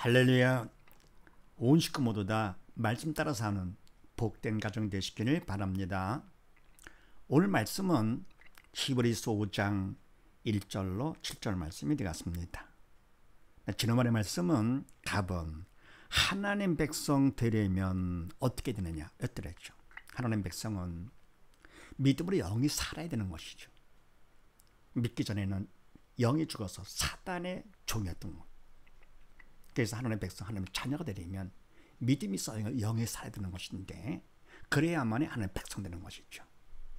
할렐루야. 온 식구 모두 다 말씀 따라 사는 복된 가정 되시기를 바랍니다. 오늘 말씀은 히브리서 5장 1절로 7절 말씀이 되겠습니다. 지난번의 말씀은 답은 하나님 백성 되려면 어떻게 되느냐 였더랬죠. 하나님 백성은 믿음으로 영이 살아야 되는 것이죠. 믿기 전에는 영이 죽어서 사단의 종이었던 것. 그래서 하나님의 백성, 하나님의 자녀가 되려면 믿음이 쌓여 영에 살아야 되는 것인데, 그래야만이 하나님의 백성 되는 것이죠.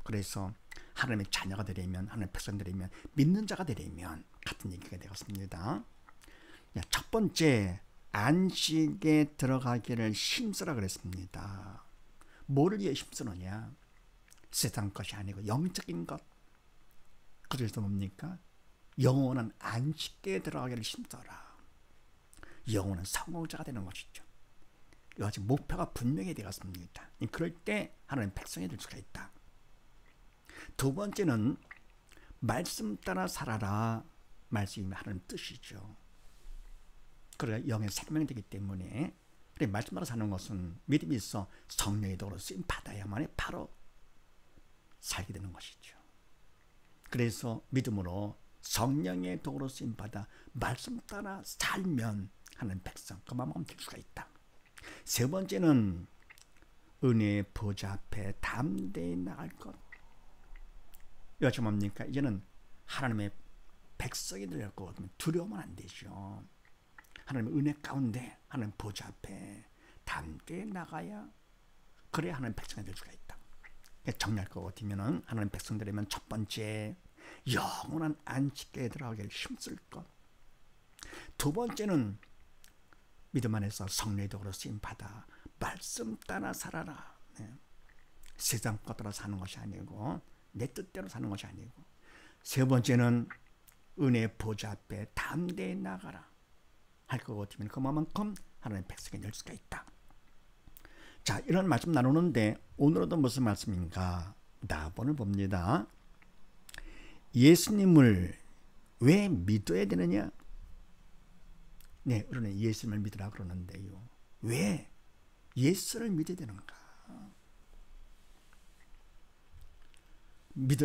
그래서 하나님의 자녀가 되려면, 하나님의 백성 되려면, 믿는 자가 되려면 같은 얘기가 되었습니다. 첫 번째, 안식에 들어가기를 힘쓰라 그랬습니다. 뭐를 위해 힘쓰느냐? 세상 것이 아니고 영적인 것. 그래서 뭡니까? 영원한 안식에 들어가기를 힘써라. 영혼은 성공자가 되는 것이죠. 여기 목표가 분명히 되었습니다. 그럴 때 하나님 백성이 될 수가 있다. 두 번째는 말씀 따라 살아라. 말씀이 하나님 뜻이죠. 그래야 영의 생명이 되기 때문에, 그래 말씀 따라 사는 것은 믿음이 있어 성령의 도로 쓰임 받아야만이 바로 살게 되는 것이죠. 그래서 믿음으로 성령의 도로 쓰임 받아 말씀 따라 살면 하는 백성, 그 마음은 될 수가 있다. 세 번째는 은혜의 보좌 앞에 담대히 나갈 것. 이것이 뭡니까? 이제는 하나님의 백성이 될 거거든요. 두려우면 안 되죠. 하나님의 은혜 가운데 하나님 보좌 앞에 담대히 나가야, 그래야 하나님 백성이 될 수가 있다. 정리할 것 같으면 하나님 백성 되려면 첫 번째, 영원한 안식에 들어가기를 힘쓸 것. 두 번째는 믿음 안에서 성령의 도로 쓰임 받아 말씀 따라 살아라. 세상 것 따라 사는 것이 아니고 내 뜻대로 사는 것이 아니고. 세 번째는 은혜의 보좌 앞에 담대히 나가라 할 것 같으면 그만큼 하나님의 백성이 될 수가 있다. 자, 이런 말씀 나누는데 오늘도 무슨 말씀인가? 나본을 봅니다. 예수님을 왜 믿어야 되느냐? 네, 우리는 예수님을 믿으라 그러는데요. 왜 예수를 믿어야 되는가?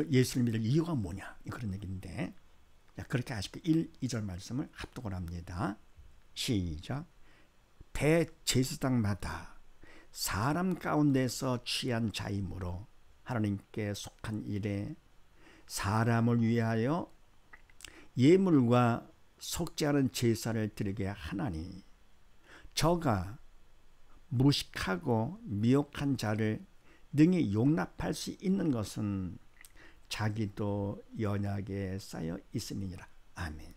예수를 믿을 이유가 뭐냐? 그런 얘기인데, 그렇게 아시고 1, 2절 말씀을 합독을 합니다. 시작. 대제사장마다 사람 가운데서 취한 자임으로 하나님께 속한 일에 사람을 위하여 예물과 속지 않은 제사를 드리게 하나니, 저가 무식하고 미혹한 자를 능히 용납할 수 있는 것은 자기도 연약에 쌓여 있음이니라. 아멘.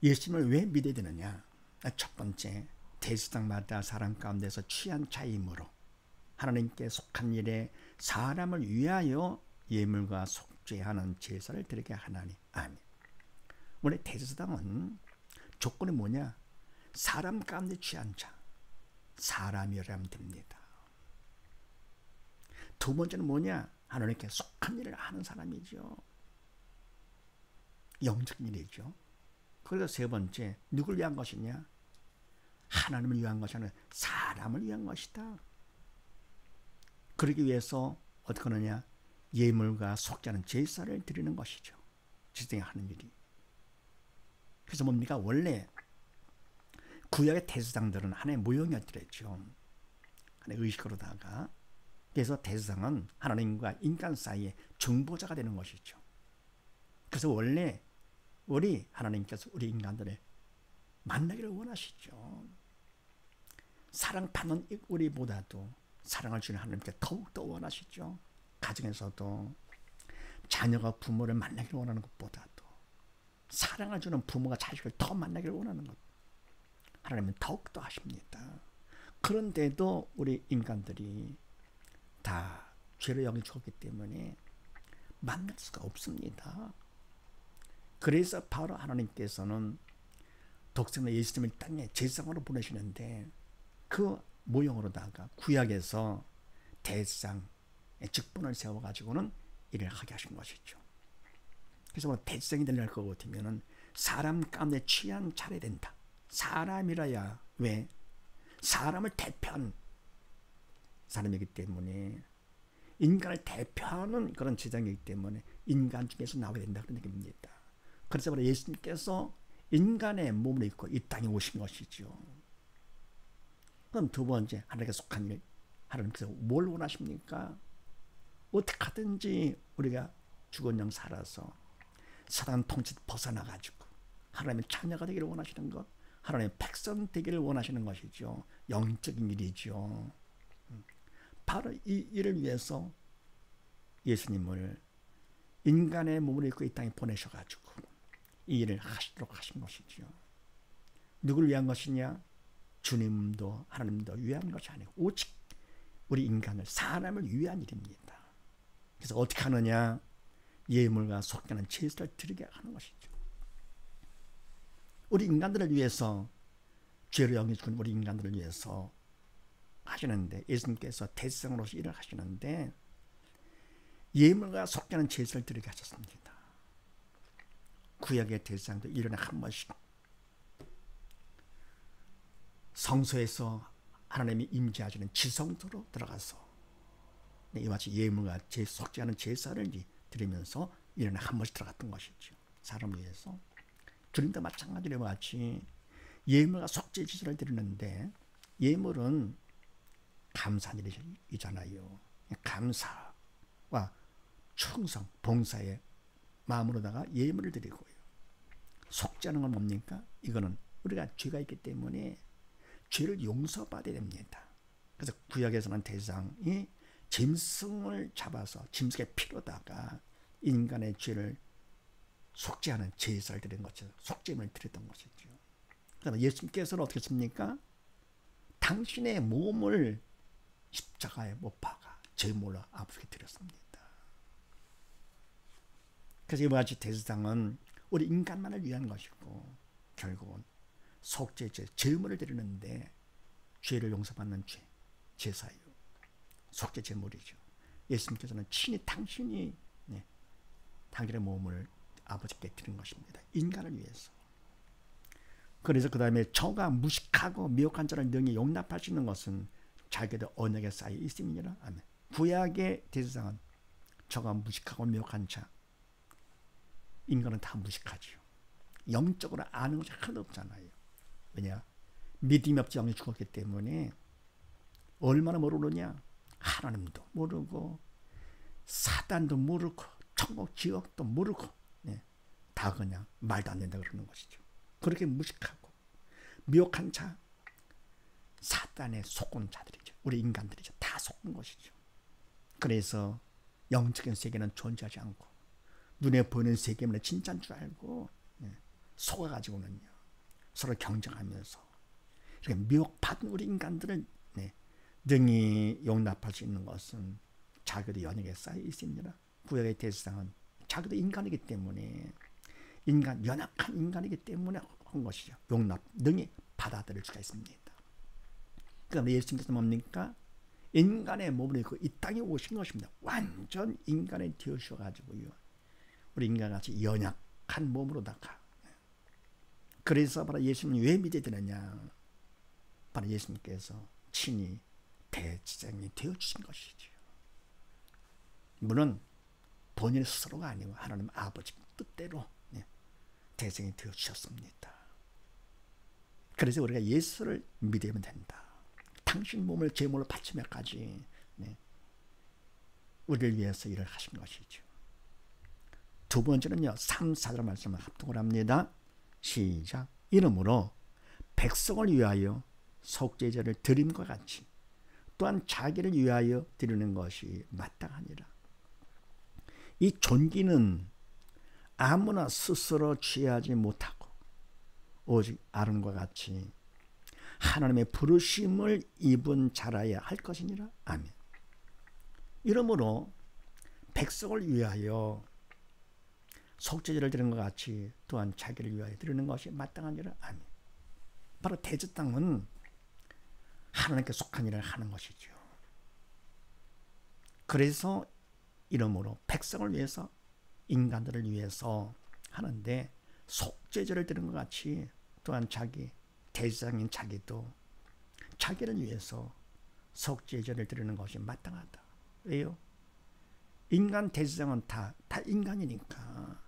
예수님을 왜 믿어야 되느냐? 첫 번째, 대제사장마다 사람 가운데서 취한 자임으로 하나님께 속한 일에 사람을 위하여 예물과 속죄하는 제사를 드리게 하나니. 아멘. 원래 대제사장은 조건이 뭐냐? 사람 가운데 취한 자, 사람이라면 됩니다. 두 번째는 뭐냐? 하나님께 속한 일을 하는 사람이죠. 영적인 일이죠. 그래서 세 번째, 누굴 위한 것이냐? 하나님을 위한 것이 아니라 사람을 위한 것이다. 그러기 위해서 어떻게 하느냐? 예물과 속죄하는 제사를 드리는 것이죠. 지성이 하는 일이. 그래서 뭡니까? 원래 구약의 대제사장들은 하나의 모형이었더랬죠. 하나의 의식으로다가. 그래서 대제사장은 하나님과 인간 사이에 중보자가 되는 것이죠. 그래서 원래 우리 하나님께서 우리 인간들을 만나기를 원하시죠. 사랑받는 우리보다도 사랑을 주는 하나님께 더욱더 원하시죠. 가정에서도 자녀가 부모를 만나기를 원하는 것보다도 사랑을 주는 부모가 자식을 더 만나기를 원하는 것, 하나님은 더욱더 하십니다. 그런데도 우리 인간들이 다 죄로 영이 죽었기 때문에 만날 수가 없습니다. 그래서 바로 하나님께서는 독생자 예수님을 땅에 제사장으로 보내시는데, 그 모형으로다가 구약에서 대제사장의 직분을 세워가지고는 일을 하게 하신 것이죠. 그래서 뭐 대제사장이 되려고 할 것 같으면 사람 가운데 취한 차례 된다. 사람이라야. 왜? 사람을 대표한 사람이기 때문에, 인간을 대표하는 그런 제장이기 때문에 인간 중에서 나와야 된다, 그런 얘기입니다. 그래서 바로 예수님께서 인간의 몸을 입고 이 땅에 오신 것이죠. 그럼 두 번째, 하나님께 속한 일. 하나님께서 뭘 원하십니까? 어떻게 하든지 우리가 죽은 영 살아서 사단 통치 벗어나가지고 하나님의 자녀가 되기를 원하시는 것, 하나님의 백성 되기를 원하시는 것이죠. 영적인 일이죠. 바로 이 일을 위해서 예수님을 인간의 몸을 입고 이 땅에 보내셔가지고 이 일을 하시도록 하신 것이죠. 누구를 위한 것이냐? 주님도 하나님도 위한 것이 아니고 오직 우리 인간을, 사람을 위한 일입니다. 그래서 어떻게 하느냐? 예물과 속죄는 제사를 드리게 하는 것이죠. 우리 인간들을 위해서, 죄를 영이 죽은 우리 인간들을 위해서 하시는데, 예수님께서 대제사장으로서 일을 하시는데 예물과 속죄는 제사를 드리게 하셨습니다. 구약의 대제사장도 1년에 한 번씩 성소에서 하나님이 임재하시는 지성소로 들어가서 이같이 예물과 속죄하는 제사를 드리면서 1년에 한 번씩 들어갔던 것이죠. 사람을 위해서. 주님도 마찬가지로 같이 예물과 속죄 제사를 드리는데, 예물은 감사한 일이잖아요. 감사와 충성, 봉사의 마음으로다가 예물을 드리고요. 속죄하는 건 뭡니까? 이거는 우리가 죄가 있기 때문에 죄를 용서받아야 됩니다. 그래서 구약에서는 대상이 짐승을 잡아서 짐승의 피로다가 인간의 죄를 속죄하는 제사를 드리는 것이죠. 속죄물을 드렸던 것이죠. 그러나 예수님께서는 어떻게 했습니까? 당신의 몸을 십자가에 못 박아 제물로 아버지께 드렸습니다. 그래서 이와 같이 대제사장은 우리 인간만을 위한 것이고, 결국은 속죄 제물을 드리는데 죄를 용서받는 제사예요. 속죄 제물이죠. 예수님께서는 친히 당신이 당신의 몸을 아버지께 드린 것입니다. 인간을 위해서. 그래서 그 다음에 저가 무식하고 미혹한 자를 능히 용납할 수 있는 것은 자기도 언약에 쌓여 있음이니라. 아멘. 구약의 대제사장은 저가 무식하고 미혹한 자, 인간은 다 무식하지요. 영적으로 아는 것이 하나도 없잖아요. 왜냐? 믿음이 없지 영이 죽었기 때문에 얼마나 모르느냐? 하나님도 모르고 사단도 모르고 천국 지옥도 모르고 다 그냥 말도 안 된다 그러는 것이죠. 그렇게 무식하고 미혹한 자, 사단에 속은 자들이죠. 우리 인간들이죠. 다 속은 것이죠. 그래서 영적인 세계는 존재하지 않고 눈에 보이는 세계만 진짜인 줄 알고 속아가지고는요, 서로 경쟁하면서 이렇게 미혹받은 우리 인간들을 능히 용납할 수 있는 것은 자기도 연약에 쌓여 있습니다. 구약의 대제사장은 자기도 인간이기 때문에, 연약한 인간이기 때문에 한 것이죠. 능히 받아들일 수가 있습니다. 그다음에 예수님께서 뭡니까? 인간의 몸을 입고 이 땅에 오신 것입니다. 완전 인간이 되어주셔가지고요, 우리 인간같이 연약한 몸으로다가. 그래서 바로 예수님이 왜 믿어야 되느냐? 바로 예수님께서 친히 대제사장이 되어주신 것이죠. 물론 본인 스스로가 아니고 하나님 아버지 뜻대로 대제사장이 되어주셨습니다. 그래서 우리가 예수를 믿으면 된다. 당신 몸을 제물로 바치며까지 우리를 위해서 일을 하신 것이죠. 두 번째는요, 3, 4절 말씀을 합독을 합니다. 시작. 이러므로 백성을 위하여 속죄제를 드림과 같이 또한 자기를 위하여 드리는 것이 마땅하니라. 이 존귀는 아무나 스스로 취하지 못하고 오직 아론과 같이 하나님의 부르심을 입은 자라야 할 것이니라. 아멘. 이러므로 백성을 위하여 속죄제를 드리는 것 같이 또한 자기를 위하여 드리는 것이 마땅하니라. 아멘. 바로 대제사장은 하나님께 속한 일을 하는 것이죠. 그래서 이러므로 백성을 위해서, 인간들을 위해서 하는데 속죄제를 드리는 것 같이 또한 자기 대제사장인 자기도 자기를 위해서 속죄제를 드리는 것이 마땅하다. 왜요? 인간 대제사장은 다 인간이니까.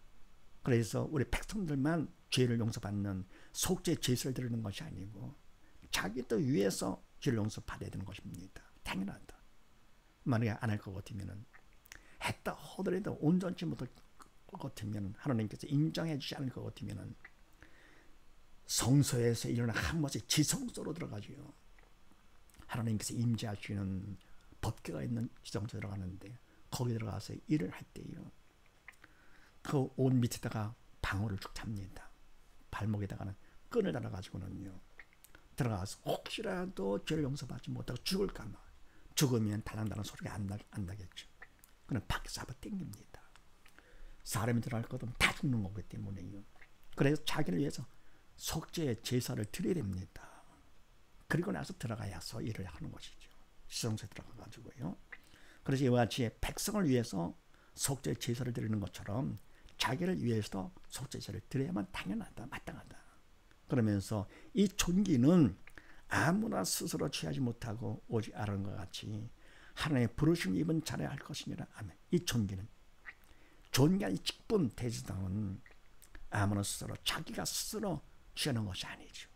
그래서 우리 백성들만 죄를 용서받는 속죄 제사를 드리는 것이 아니고 자기도 위해서 죄를 용서받아야 되는 것입니다. 당연하다. 만약에 안 할 것 같으면 했다 하더라도 온전치 못할 것 같으면 하나님께서 인정해 주지 않을 것 같으면 성소에서 일어난 한 번씩 지성소로 들어가지요. 하나님께서 임재하시는 법궤가 있는 지성소에 들어가는데 거기 들어가서 일을 할 때요. 그 옷 밑에다가 방울을 쭉 탑니다. 발목에다가는 끈을 달아가지고는요. 들어가서 혹시라도 죄를 용서받지 못하고 죽을까봐. 죽으면 달랑달랑 소리가 안 나겠죠. 그는 밖에서 잡아 당깁니다. 사람이 들어갈 것 없으면 다 죽는 거기 때문에요. 그래서 자기를 위해서 속죄의 제사를 드려야 됩니다. 그리고 나서 들어가야서 일을 하는 것이죠. 지성소에 들어가가지고요. 그래서 이와 같이 백성을 위해서 속죄의 제사를 드리는 것처럼 자기를 위해서도 속죄의 제사를 드려야만 당연하다, 마땅하다. 그러면서 이 존귀는 아무나 스스로 취하지 못하고 오직 아론과 같이 하나님의 부르심을 입은 자라야 할 것이니라. 아멘. 이 존귀는 존귀한 직분 대제사장은 아무나 스스로 자기가 스스로 취하는 것이 아니죠.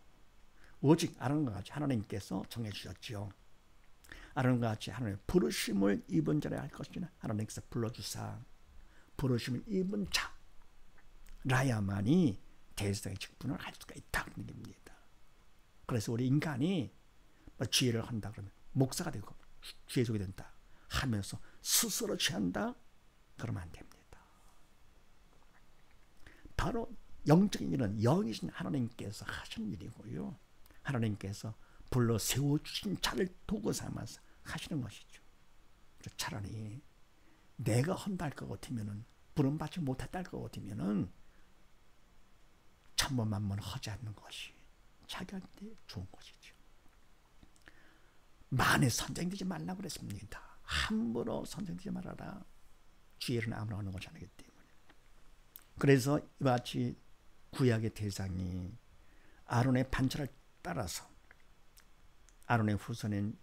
오직 아론과 같이 하나님께서 정해 주셨지요. 아론과 같이 하나님의 부르심을 입은 자라야 할 것이니라. 하나님께서 불러주사 부르심을 입은 자라야만이 대제사장의 직분을 할 수가 있다는 얘기입니다. 그래서 우리 인간이 죄를 한다 그러면 목사가 되고 죄 속이 된다 하면서 스스로 취한다 그러면 안 됩니다. 바로 영적인 일은 영이신 하나님께서 하시는 일이고요. 하나님께서 불러 세워주신 자를 도구 삼아서 하시는 것이죠. 차라리 내가 한다 할 것 같으면은 부름받지 못했다 할 것 같으면은 천번만번 하지 않는 것이 자기한테 좋은 것이죠. 만에 선정되지 말라고 그랬습니다. 함부로 선정되지 말아라. 죄를 아무나 하는 것이 아니기 때문에. 그래서 이와 같이 구약의 대상이 아론의 반차를 따라서 아론의 후손인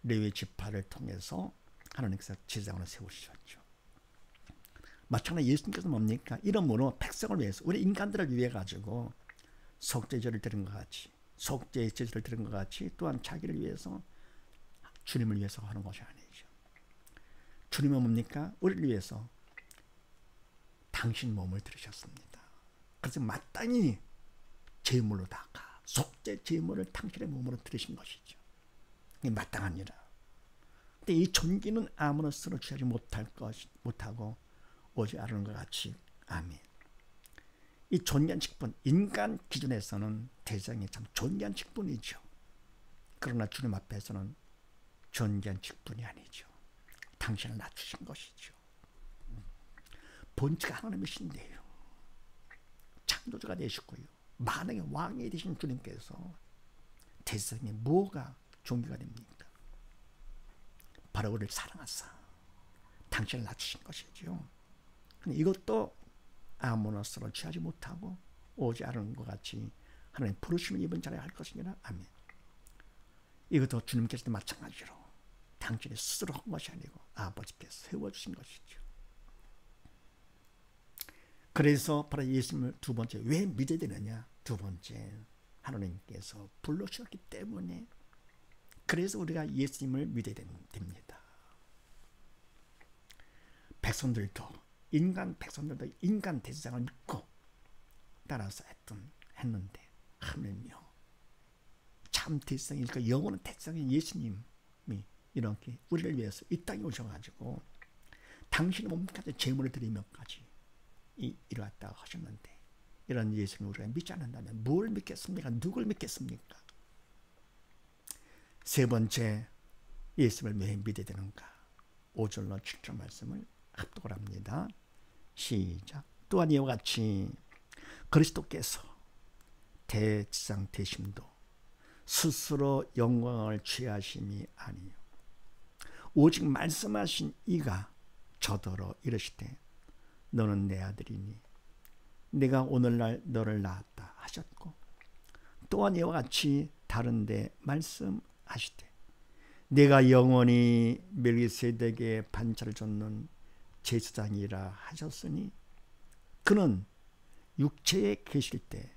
레위 지파를 통해서 하나님께서 제사장을 세우셨죠. 마찬가지로 예수님께서 뭡니까? 이러므로 백성을 위해서 우리 인간들을 위해 가지고 속죄제를 드린 것 같이 속죄의 제사를 드린 것 같이 또한 자기를 위해서 주님을 위해서 하는 것이 아니죠. 주님은 뭡니까? 우리를 위해서 당신 몸을 들으셨습니다. 그래서 마땅히 제물로다가 속죄 제물을 당신의 몸으로 들으신 것이죠. 이게 마땅한 일이라. 근데 이 존귀는 아무나 스스로 취하지 못하고 오직 아론과 같이 아멘. 이 존귀한 직분, 인간 기준에서는 대장이 참 존귀한 직분이죠. 그러나 주님 앞에서는 존귀한 직분이 아니죠. 당신을 낮추신 것이죠. 본체가 하나님이신데요. 창조주가 되시고요. 만왕의 왕이 되신 주님께서 대장에 뭐가 존귀가 됩니까? 바로 우리를 사랑하사 당신을 낮추신 것이죠. 이것도 아무나 스스로 취하지 못하고 오지 않은 것 같이 하나님 부르심을 입은 자라야 할 것이니라. 아멘. 이것도 주님께서도 마찬가지로 당신이 스스로 한 것이 아니고 아버지께서 세워주신 것이죠. 그래서 바로 예수님을 두 번째 왜 믿어야 되느냐? 두 번째 하나님께서 불러주셨기 때문에 그래서 우리가 예수님을 믿어야 됩니다. 백성들도 인간 대제사장을 믿고 따라서 했는데 하물며 참 대제사장이니까 영원한 대제사장인 예수님이 이렇게 우리를 위해서 이 땅에 오셔가지고 당신의 몸까지 제물을 드리며까지 이루었다고 하셨는데 이런 예수님을 우리가 믿지 않는다면 뭘 믿겠습니까? 누굴 믿겠습니까? 세 번째 예수님을 왜 믿어야 되는가? 5절로 7절 말씀을 합독을 합니다. 시작. 또한 이와 같이 그리스도께서 대제사장 되심도 스스로 영광을 취하심이 아니요 오직 말씀하신 이가 저더러 이르시되 너는 내 아들이니 내가 오늘날 너를 낳았다 하셨고 또한 이와 같이 다른데 말씀하시되 내가 영원히 멜기세덱의 반차를 줬는 제사장이라 하셨으니 그는 육체에 계실 때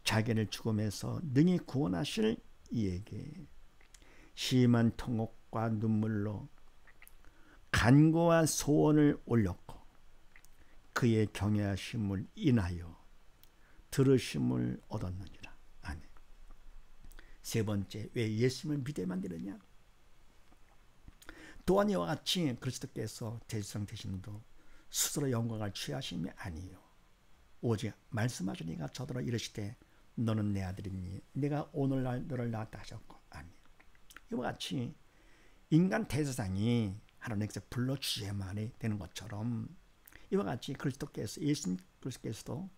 자기를 죽음에서 능히 구원하실 이에게 심한 통곡과 눈물로 간구와 소원을 올렸고 그의 경외하심을 인하여 들으심을 얻었느니라. 아멘. 세 번째, 왜 예수님을 믿어야 만드느냐? 또한 이와 같이 그리스도께서 대제사장 되심도 스스로 영광을 취하심이 아니요 오직 말씀하시니가 저더러 이르시되 너는 내 아들이니 내가 오늘날 너를 낳았다 하셨고. 아멘. 이와 같이 인간 대제사장이 하나님께서 불러주셔야만이 되는 것처럼 이와 같이 그리스도께서 예수님 그리스도께서도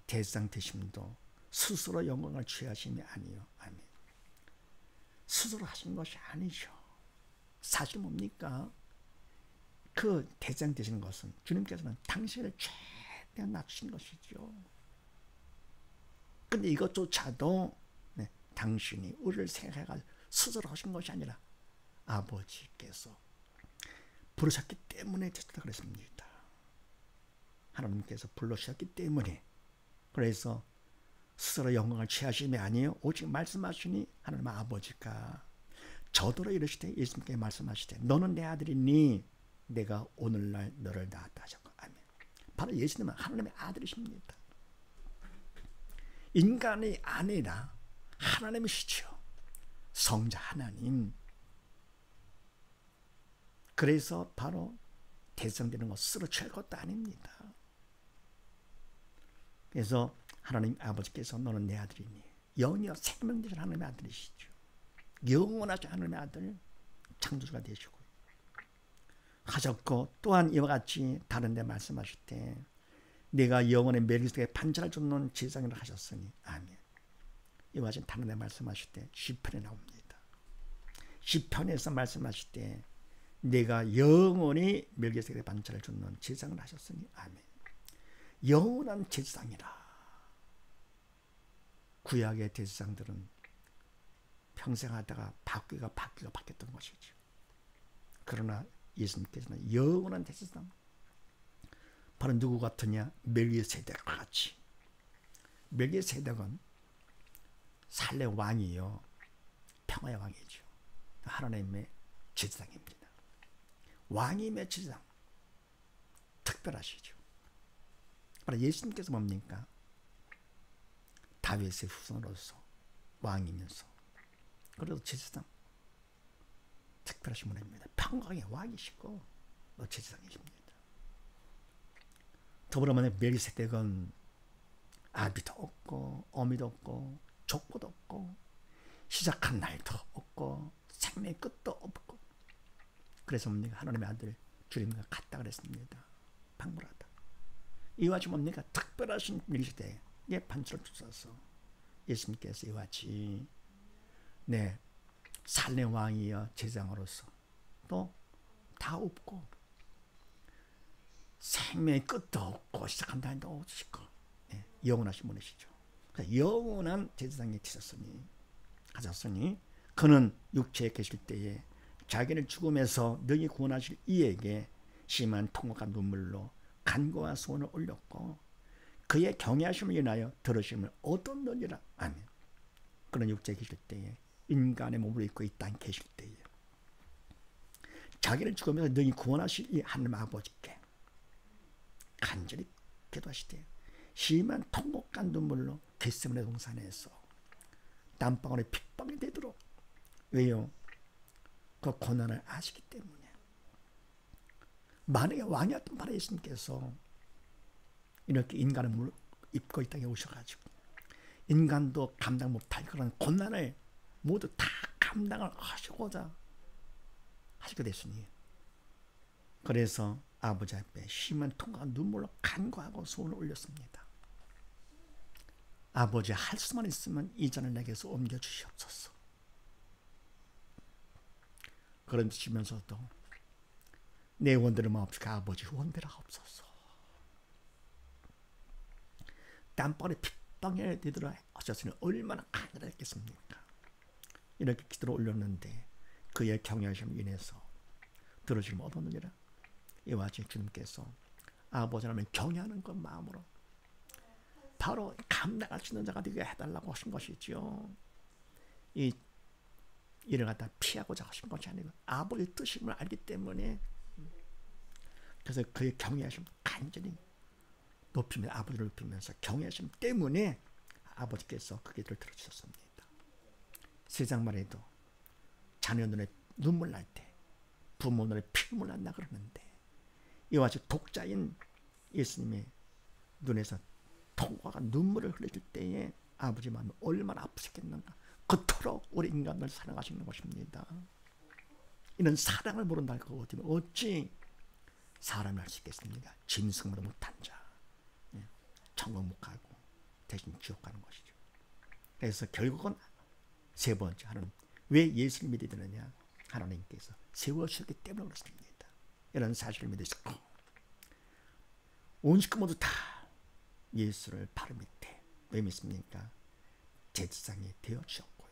대제사장 되심도 스스로 영광을 취하심이 아니요. 아멘. 스스로 하신 것이 아니죠. 사실 뭡니까? 그 대제사장 되시는 것은 주님께서는 당신을 최대한 낮추신 것이죠. 근데 이것조차도 당신이 우리를 생각해가지고 스스로 하신 것이 아니라 아버지께서 부르셨기 때문에 됐다 그랬습니다. 하나님께서 불러주셨기 때문에. 그래서 스스로 영광을 취하심이 아니요 오직 말씀하시니 하나님 아버지가 저더러 이르시되 예수님께 말씀하시되 너는 내 아들이니 내가 오늘날 너를 낳았다 하셨고. 아멘. 바로 예수님은 하나님의 아들이십니다. 인간이 아니라 하나님이시죠. 성자 하나님. 그래서 바로 대성되는 것 스스로 취할 것도 아닙니다. 그래서 하나님 아버지께서 너는 내 아들이니 영이여 생명되신 하나님의 아들이시죠. 영원하신 하나님의 아들 창조주가 되시고 하셨고 또한 이와 같이 다른 데 말씀하실 때 내가 영원의 멜기세덱의 반차를 줬는 제사장이라 하셨으니. 아멘. 이와 같이 다른 데 말씀하실 때 시편에 나옵니다. 시편에서 말씀하실 때 내가 영원히 멜기세덱의 반차를 줬는 제사장을 하셨으니. 아멘. 영원한 제사장이라. 구약의 제사장들은 평생 하다가 바뀌었던 것이죠. 그러나 예수님께서는 영원한 제사장. 바로 누구 같으냐? 멜기세덱과 같이. 멜기세덱은 살렘 왕이요 평화의 왕이죠. 하나님의 제사장입니다. 왕임의 제사장. 특별하시죠. 바로 예수님께서 뭡니까? 다윗의 후손으로서 왕이면서 그래도 제사장 특별하신 분입니다. 평강의 왕이시고 제사장이십니다. 더불어 말하면 멜기세덱은 아비도 없고 어미도 없고 족보도 없고 시작한 날도 없고 생명의 끝도 없고 그래서 뭡니까? 하나님의 아들 주님과 같다 그랬습니다. 방불하다. 이와 같이 뭡니까? 특별하신 멜기세덱의 반차를 주셔서 예수님께서 이와 같이 살렘 왕이여 제사장으로서 또 다 없고 생명의 끝도 없고 시작한 날도 없으시고 영원하신 분이시죠. 영원한 제사장이 하셨으니 그는 육체에 계실 때에 자기를 죽음에서 능히 구원하실 이에게 심한 통곡과 눈물로 간구와 소원을 올렸고 그의 경외하심을 인하여 들으심을 얻었느니라. 아멘. 그는 육체에 계실 때에 인간의 몸을 입고 이 땅에 계실 때에 자기를 죽으면서 능히 구원하실 이 하나님 아버지께 간절히 기도하시되 심한 통곡과 눈물로 겟세마네 동산에서 땀방울이 핏방울이 되도록. 왜요? 그 고난을 아시기 때문에. 만약에 왕이었던 바로 예수님께서 이렇게 인간의 몸을 입고 이 땅에 오셔가지고 인간도 감당 못할 그런 고난을 모두 다 감당을 하시고자 하시게 됐으니 그래서 아버지 앞에 심한 통곡과 눈물로 간구하고 소원을 올렸습니다. 아버지 할 수만 있으면 이 잔을 내게서 옮겨주시옵소서. 그러시면서도 내 원대로 마옵시고 아버지 원대로 하옵소서. 땀방울이 합방해야 되더라 하셨으니 얼마나 간절했겠습니까? 이렇게 기도를 올렸는데 그의 경외하심을 인해서 들으시면 얻었느니라. 이와 같이 주님께서 아버지 하나님을 경외하는 것 마음으로 바로 감당할 수 있는 자가 되게 해달라고 하신 것이죠. 이 일을 갖다 피하고자 하신 것이 아니고 아버지의 뜻임을 알기 때문에, 그래서 그의 경외하심 간절히 높이면 아버지를 높이면서 경외하심 때문에 아버지께서 그 기도를 들어주셨습니다. 세상만 해도 자녀 눈에 눈물 날 때, 부모 눈에 피눈물 난다 그러는데 이와 같이 독자인 예수님의 눈에서 통과가 눈물을 흘릴 때에 아버지 마음이 얼마나 아프셨겠는가. 그토록 우리 인간을 사랑하시는 것입니다. 이런 사랑을 모른다고 어찌 사람이 할 수 있겠습니까? 짐승보다 못한 자, 천국 못 가고 대신 지옥 가는 것이죠. 그래서 결국은 세 번째, 하나님 왜 예수를 믿어야 되느냐? 하나님께서 세워주셨기 때문에 그렇습니다. 이런 사실을 믿으시고 온 식구 모두 다 예수를 바로 밑에 왜 믿습니까? 제사장이 되어주셨고요,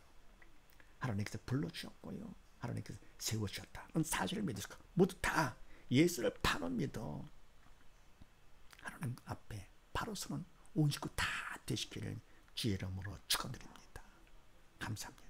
하나님께서 불러주셨고요, 하나님께서 세워주셨다는 사실을 믿으시고 모두 다 예수를 바로 믿어 하나님 앞에 바로 서는 온 식구 다 되시기를 주의 이름으로 축원드립니다. 감사합니다.